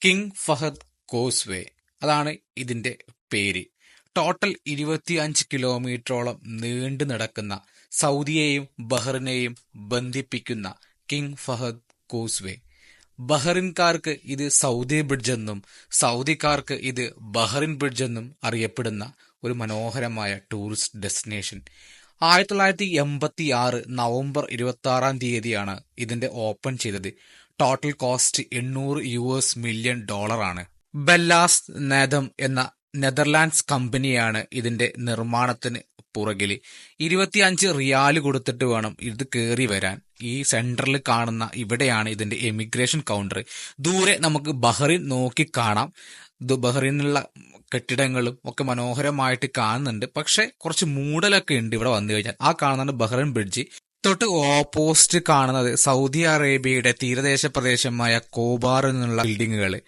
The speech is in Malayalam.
കിങ് ഫഹദ് കോസ്വേ അതാണ് ഇതിന്റെ പേര്. ടോട്ടൽ 25 കിലോമീറ്ററോളം നീണ്ടു നടക്കുന്ന സൗദിയെയും ബഹ്റിനെയും ബന്ധിപ്പിക്കുന്ന കിങ് ഫഹദ് കോസ്വേ. ബഹ്റിൻകാർക്ക് ഇത് സൗദി ബ്രിഡ്ജ് എന്നും സൗദിക്കാർക്ക് ഇത് ബഹ്റിൻ ബ്രിഡ്ജ് എന്നും അറിയപ്പെടുന്ന ഒരു മനോഹരമായ ടൂറിസ്റ്റ് ഡെസ്റ്റിനേഷൻ. 1986 നവംബർ 26 ഇതിന്റെ ഓപ്പൺ ചെയ്തത്. ടോട്ടൽ കോസ്റ്റ് $800 മില്യൺ ആണ്. ബെല്ലാസ് നേതം എന്ന നെതർലാൻഡ്സ് കമ്പനിയാണ് ഇതിന്റെ നിർമ്മാണത്തിന് പുറകില്. 25 റിയാല് കൊടുത്തിട്ട് വേണം ഇത് കയറി വരാൻ. ഈ സെന്ററിൽ കാണുന്ന ഇവിടെയാണ് ഇതിന്റെ എമിഗ്രേഷൻ കൗണ്ടർ. ദൂരെ നമുക്ക് ബഹ്റിൻ നോക്കി കാണാം. ബഹ്റിനുള്ള കെട്ടിടങ്ങളും ഒക്കെ മനോഹരമായിട്ട് കാണുന്നുണ്ട്. പക്ഷെ കുറച്ച് മൂടലൊക്കെ ഉണ്ട് ഇവിടെ വന്നു കഴിഞ്ഞാൽ. ആ കാണുന്നതാണ് ബഹ്റിൻ ബ്രിഡ്ജ്. തൊട്ട് ഓപ്പോസിറ്റ് കാണുന്നത് സൗദി അറേബ്യയുടെ തീരദേശ പ്രദേശമായ കോബാറിൽ നിന്നുള്ള ബിൽഡിങ്ങുകൾ.